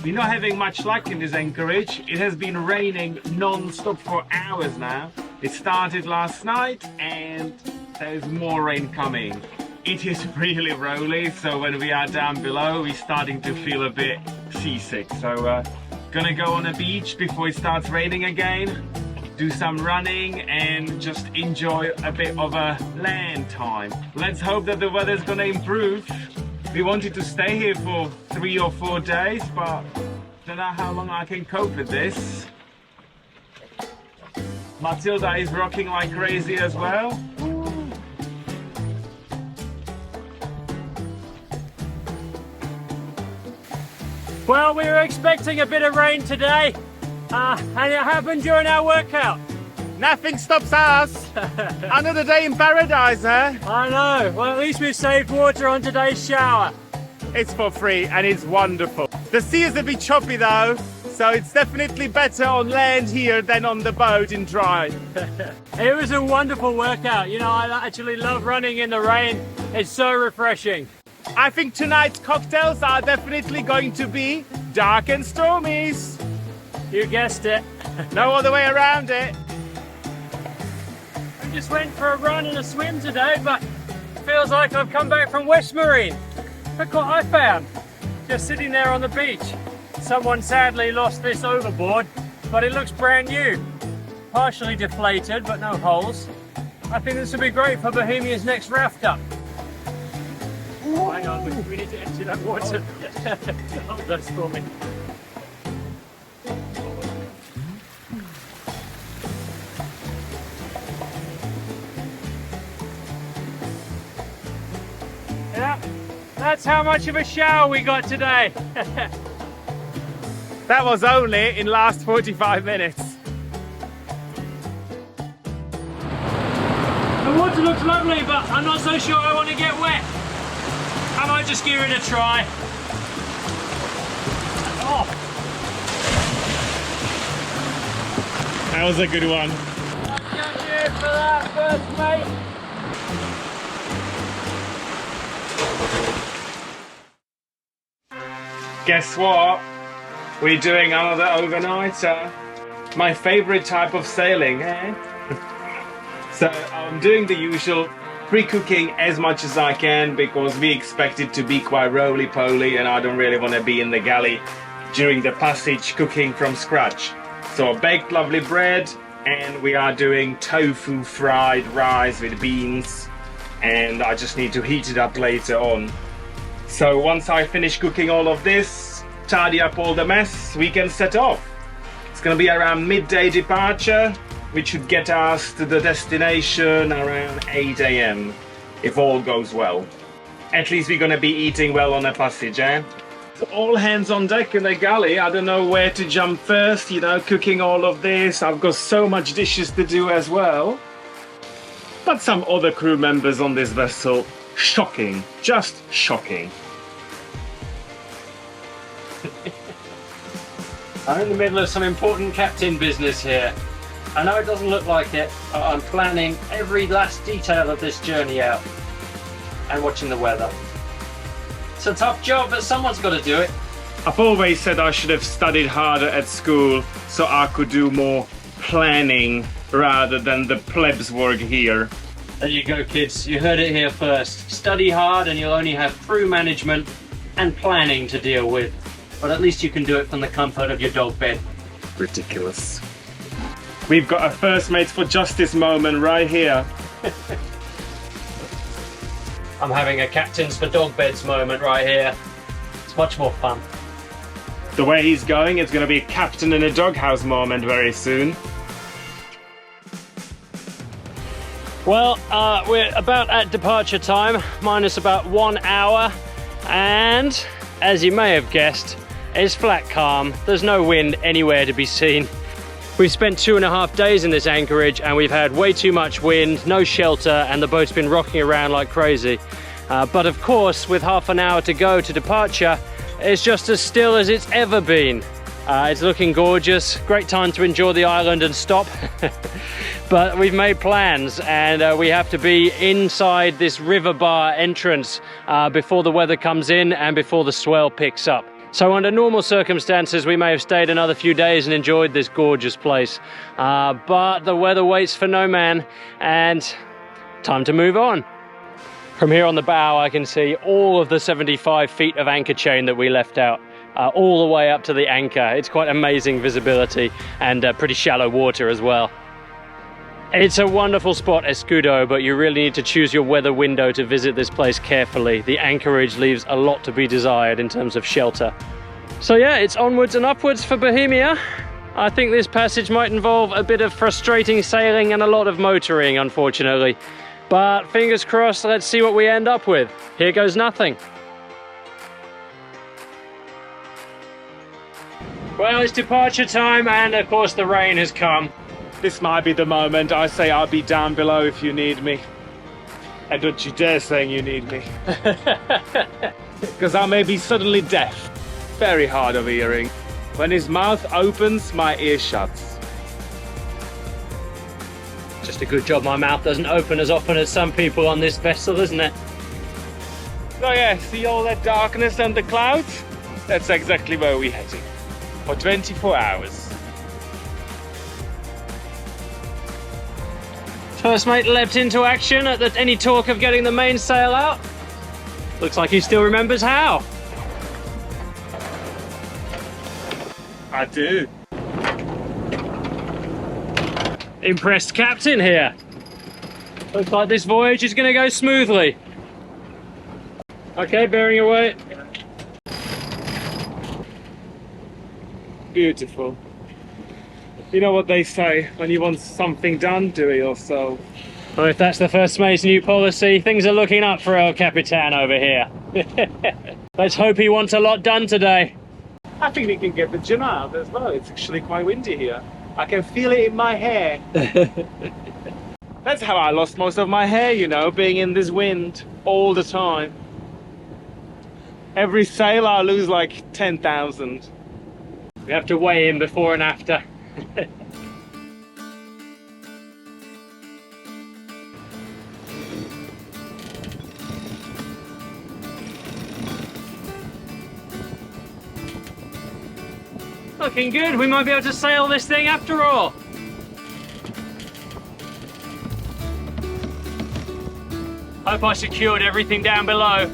We're not having much luck in this anchorage. It has been raining non-stop for hours now. It started last night and there's more rain coming. It is really rolly, so when we are down below, we're starting to feel a bit seasick. So gonna go on a beach before it starts raining again, do some running and just enjoy a bit of a land time. Let's hope that the weather's gonna improve. We wanted to stay here for 3 or 4 days, but don't know how long I can cope with this. Matilda is rocking like crazy as well. Well, we were expecting a bit of rain today, and it happened during our workout. Nothing stops us. Another day in paradise, huh? I know. Well, at least we've saved water on today's shower. It's for free and it's wonderful. The sea is a bit choppy though, so it's definitely better on land here than on the boat in dry. It was a wonderful workout. You know, I actually love running in the rain. It's so refreshing. I think tonight's cocktails are definitely going to be dark and stormies. You guessed it. No other way around it. We just went for a run and a swim today, but it feels like I've come back from West Marine. Look what I found, just sitting there on the beach. Someone sadly lost this overboard, but it looks brand new. Partially deflated, but no holes. I think this will be great for Bohemia's next raft up. Oh, hang on, we need to empty that water. Oh, that's for me. Yeah, that's how much of a shower we got today. That was only in last 45 minutes. The water looks lovely, but I'm not so sure I want to get wet. I might just give it a try. Oh. That was a good one. I'll get you for that first, mate. Guess what? We're doing another overnighter. My favorite type of sailing, eh? So I'm doing the usual pre-cooking as much as I can because we expect it to be quite roly-poly and I don't really want to be in the galley during the passage cooking from scratch. So baked lovely bread, and we are doing tofu fried rice with beans, and I just need to heat it up later on. So once I finish cooking all of this, tidy up all the mess, we can set off. It's gonna be around midday departure, which should get us to the destination around 8 AM, if all goes well. At least we're gonna be eating well on the passage, eh? So all hands on deck in the galley. I don't know where to jump first, you know, cooking all of this. I've got so much dishes to do as well. But some other crew members on this vessel, shocking, just shocking. I'm in the middle of some important captain business here. I know it doesn't look like it, but I'm planning every last detail of this journey out and watching the weather. It's a tough job, but someone's got to do it. I've always said I should have studied harder at school so I could do more planning rather than the plebs work here. There you go, kids. You heard it here first. Study hard and you'll only have crew management and planning to deal with. But at least you can do it from the comfort of your dog bed. Ridiculous. We've got a First Mates for Justice moment right here. I'm having a Captains for Dog Beds moment right here. It's much more fun. The way he's going, it's going to be a captain in a doghouse moment very soon. Well, we're about at departure time, minus about 1 hour. And as you may have guessed, it's flat calm. There's no wind anywhere to be seen. We've spent 2.5 days in this anchorage and we've had way too much wind, no shelter, and the boat's been rocking around like crazy. But of course, with half an hour to go to departure, it's just as still as it's ever been. It's looking gorgeous, great time to enjoy the island and stop. But we've made plans and we have to be inside this river bar entrance before the weather comes in and before the swell picks up. So under normal circumstances, we may have stayed another few days and enjoyed this gorgeous place. But the weather waits for no man, and time to move on. From here on the bow, I can see all of the 75 feet of anchor chain that we left out, all the way up to the anchor. It's quite amazing visibility and pretty shallow water as well. It's a wonderful spot, Escudo, but you really need to choose your weather window to visit this place carefully. The anchorage leaves a lot to be desired in terms of shelter. So yeah, it's onwards and upwards for Bohemia. I think this passage might involve a bit of frustrating sailing and a lot of motoring, unfortunately. But fingers crossed, let's see what we end up with. Here goes nothing. Well, it's departure time, and of course the rain has come. This might be the moment I say I'll be down below if you need me. And don't you dare saying you need me. Because I may be suddenly deaf. Very hard of hearing. When his mouth opens, my ear shuts. Just a good job my mouth doesn't open as often as some people on this vessel, isn't it? So yeah, see all that darkness and the clouds? That's exactly where we're heading. For 24 hours. First mate leapt into action at any talk of getting the mainsail out. Looks like he still remembers how. I do. Impressed captain here. Looks like this voyage is going to go smoothly. Okay, bearing away. Beautiful. You know what they say, when you want something done, do it yourself. Well, if that's the first mate's new policy, things are looking up for El Capitan over here. Let's hope he wants a lot done today. I think we can get the gin out as well. It's actually quite windy here. I can feel it in my hair. That's how I lost most of my hair, you know, being in this wind all the time. Every sail I lose like 10,000. We have to weigh in before and after. Looking good, we might be able to sail this thing after all. Hope I secured everything down below.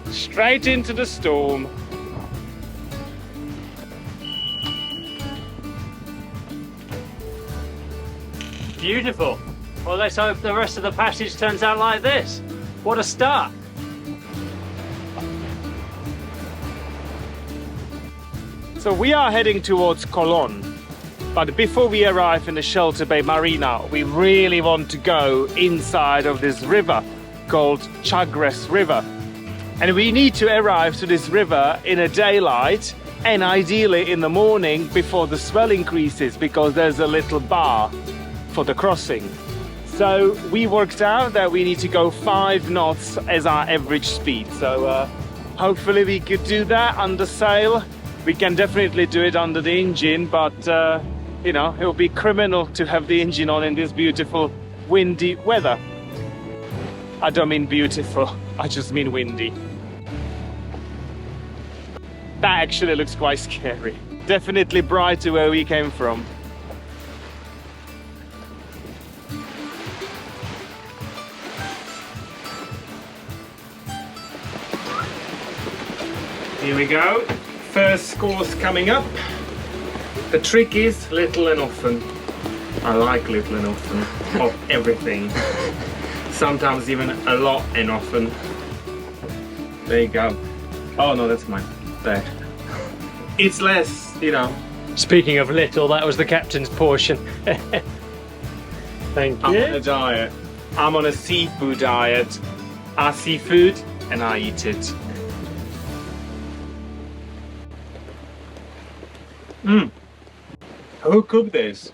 Straight into the storm. Beautiful. Well, let's hope the rest of the passage turns out like this. What a start. So we are heading towards Colón, but before we arrive in the Shelter Bay Marina, we really want to go inside of this river called Chagres River. And we need to arrive to this river in a daylight and ideally in the morning before the swell increases, because there's a little bar for the crossing. So we worked out that we need to go 5 knots as our average speed. So hopefully we could do that under sail. We can definitely do it under the engine, but you know, it will be criminal to have the engine on in this beautiful windy weather. I don't mean beautiful, I just mean windy. That actually looks quite scary. Definitely brighter where we came from. Here we go. First squalls coming up. The trick is little and often. I like little and often of everything. Sometimes even a lot and often. There you go. Oh no, that's mine. There. It's less, you know. Speaking of little, that was the captain's portion. Thank you. I'm on a diet. I'm on a seafood diet. I see food and I eat it. Who cooked this?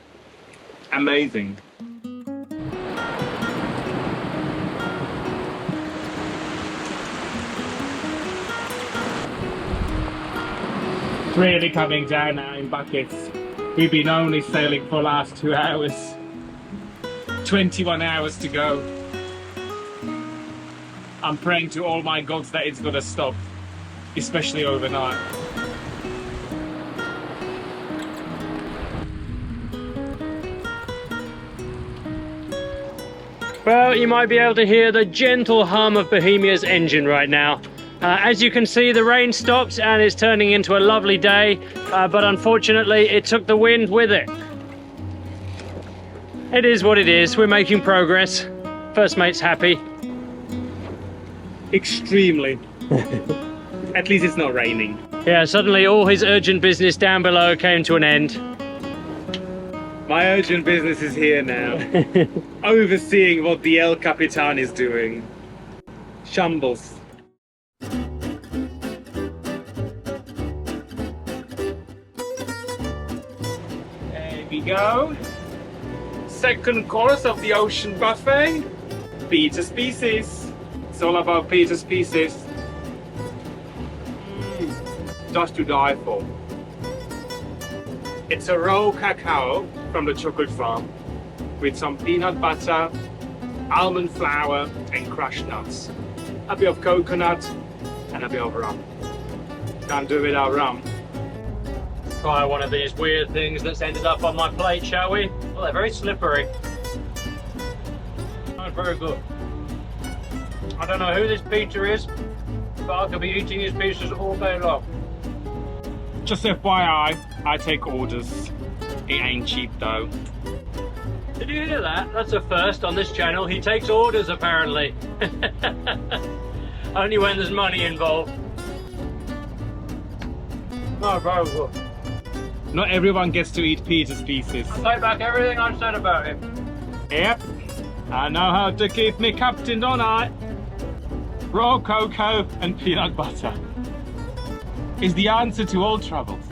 Amazing. Really coming down now in buckets. We've been only sailing for the last 2 hours. 21 hours to go. I'm praying to all my gods that it's gonna stop, especially overnight. Well, you might be able to hear the gentle hum of Bohemia's engine right now. As you can see, the rain stops and it's turning into a lovely day, but unfortunately it took the wind with it. It is what it is, we're making progress. First mate's happy. Extremely. At least it's not raining. Yeah, suddenly all his urgent business down below came to an end. My urgent business is here now. Overseeing what the El Capitan is doing. Shambles. There we go. Second course of the ocean buffet. Peter's Pieces. It's all about Peter's Pieces. Just to die for. It's a raw cacao from the chocolate farm with some peanut butter, almond flour and crushed nuts. A bit of coconut and a bit of rum. Can't do without rum. Try one of these weird things that's ended up on my plate, shall we? Well, they're very slippery. Not very good. I don't know who this Peter is, but I could be eating his pieces all day long. Just FYI, I take orders. It ain't cheap though. Did you hear that? That's a first on this channel. He takes orders apparently. Only when there's money involved. No, very good. Not everyone gets to eat Peter's Pieces. I take back everything I said about him. Yep, I know how to keep me captain, don't I? Raw cocoa and peanut butter is the answer to all troubles.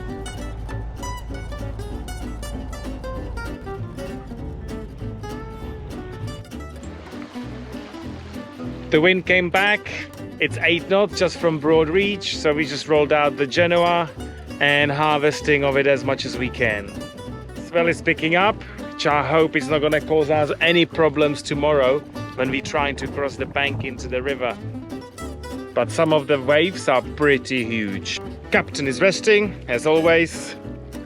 The wind came back. It's 8 knots just from Broadreach, so we just rolled out the Genoa and harvesting of it as much as we can. Swell is picking up, which I hope is not going to cause us any problems tomorrow when we're trying to cross the bank into the river. But some of the waves are pretty huge. Captain is resting, as always.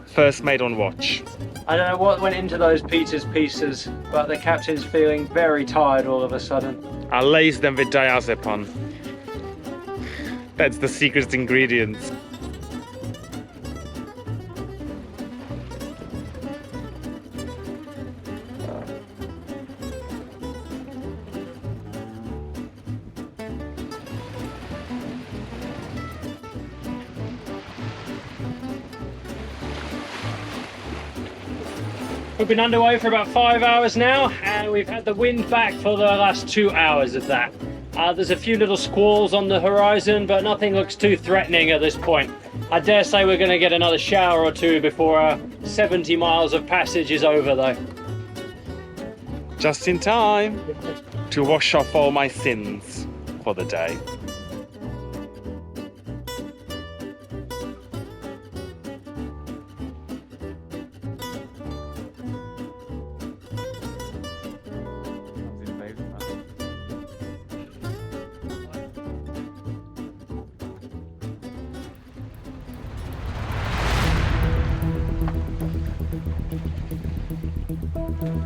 First mate on watch. I don't know what went into those Peter's Pieces, but the captain's feeling very tired all of a sudden. I lace them with diazepam. That's the secret ingredient. We've been underway for about 5 hours now, and we've had the wind back for the last 2 hours of that. There's a few little squalls on the horizon, but nothing looks too threatening at this point. I dare say we're going to get another shower or two before 70 miles of passage is over though. Just in time to wash off all my sins for the day.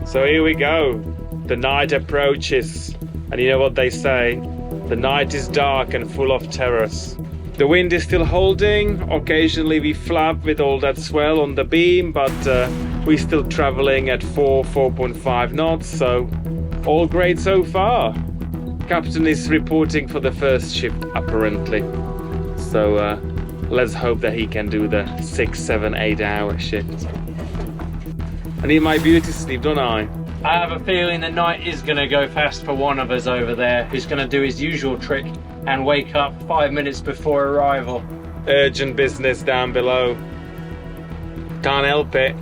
So here we go. The night approaches, and you know what they say, the night is dark and full of terrors. The wind is still holding. Occasionally we flap with all that swell on the beam, but we're still traveling at 4.5 knots, so all great so far. Captain is reporting for the first shift apparently, so let's hope that he can do the 6, 7, 8 hour shift. I need my beauty sleep, don't I? I have a feeling the night is going to go fast for one of us over there, who's going to do his usual trick and wake up 5 minutes before arrival. Urgent business down below. Can't help it.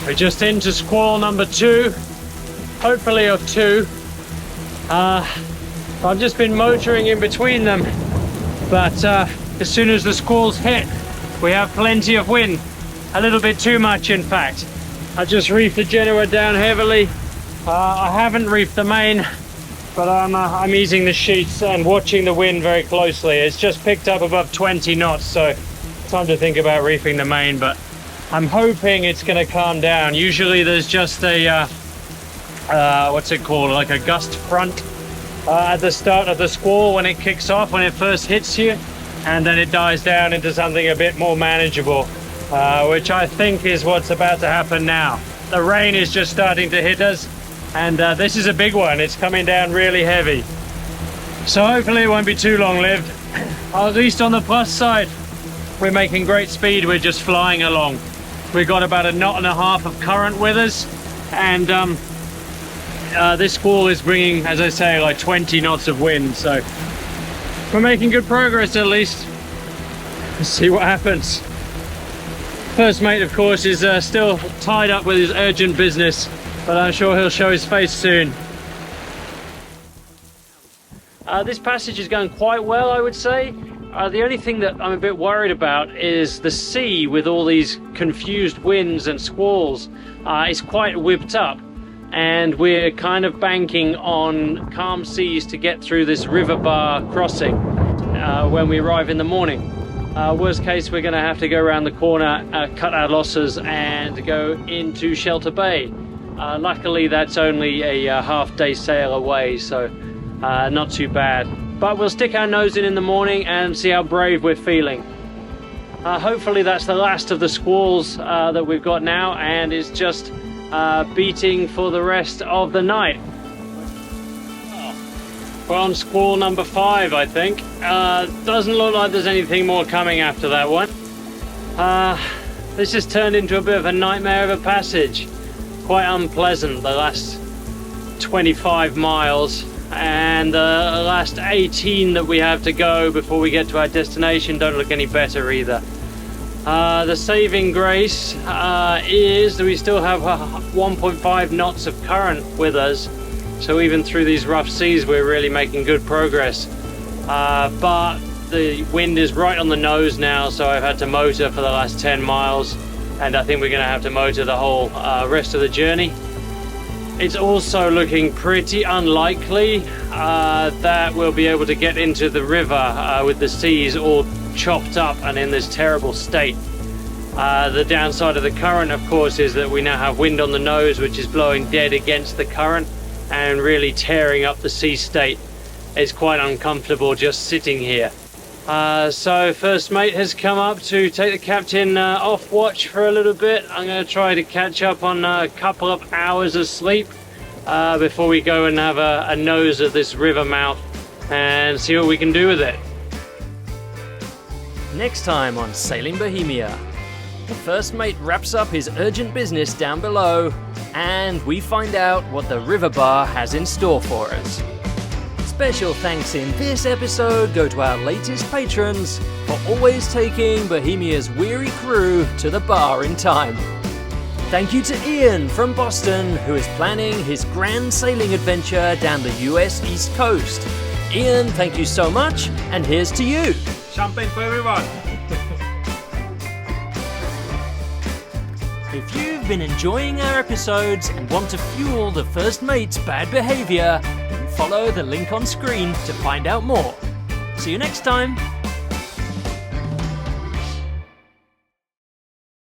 We're just into squall number 2, hopefully of 2. I've just been motoring in between them, but as soon as the squalls hit, we have plenty of wind. A little bit too much, in fact. I just reefed the Genoa down heavily, I haven't reefed the main, but I'm easing the sheets and watching the wind very closely. It's just picked up above 20 knots, so time to think about reefing the main, but I'm hoping it's going to calm down. Usually there's just a, what's it called, like a gust front at the start of the squall when it kicks off, when it first hits you, and then it dies down into something a bit more manageable, which I think is what's about to happen now. The rain is just starting to hit us, and this is a big one. It's coming down really heavy. So hopefully it won't be too long-lived. At least on the plus side, we're making great speed. We're just flying along. We've got about 1.5 knots of current with us, and this squall is bringing, as I say, like 20 knots of wind. So we're making good progress at least. Let's see what happens. First mate, of course, is still tied up with his urgent business, but I'm sure he'll show his face soon. This passage is going quite well, I would say. The only thing that I'm a bit worried about is the sea with all these confused winds and squalls. It's quite whipped up, and we're kind of banking on calm seas to get through this river bar crossing when we arrive in the morning. Worst case, we're going to have to go around the corner, cut our losses, and go into Shelter Bay. Luckily, that's only a half-day sail away, so not too bad. But we'll stick our nose in the morning and see how brave we're feeling. Hopefully that's the last of the squalls that we've got now, and it's just beating for the rest of the night. We're on squall number 5, I think. Doesn't look like there's anything more coming after that one. This has turned into a bit of a nightmare of a passage. Quite unpleasant, the last 25 miles. And the last 18 that we have to go before we get to our destination don't look any better either. The saving grace is that we still have 1.5 knots of current with us, so even through these rough seas we're really making good progress. But the wind is right on the nose now, so I've had to motor for the last 10 miles, and I think we're going to have to motor the whole rest of the journey. It's also looking pretty unlikely that we'll be able to get into the river with the seas all chopped up and in this terrible state. The downside of the current, of course, is that we now have wind on the nose, which is blowing dead against the current and really tearing up the sea state. It's quite uncomfortable just sitting here. So first mate has come up to take the captain off watch for a little bit. I'm going to try to catch up on a couple of hours of sleep before we go and have a nose at this river mouth and see what we can do with it. Next time on Sailing Bohemia, the first mate wraps up his urgent business down below, and we find out what the river bar has in store for us. Special thanks in this episode go to our latest patrons for always taking Bohemia's weary crew to the bar in time. Thank you to Ian from Boston, who is planning his grand sailing adventure down the US East Coast. Ian, thank you so much, and here's to you. Champagne for everyone. If you've been enjoying our episodes and want to fuel the first mate's bad behavior, follow the link on screen to find out more. See you next time.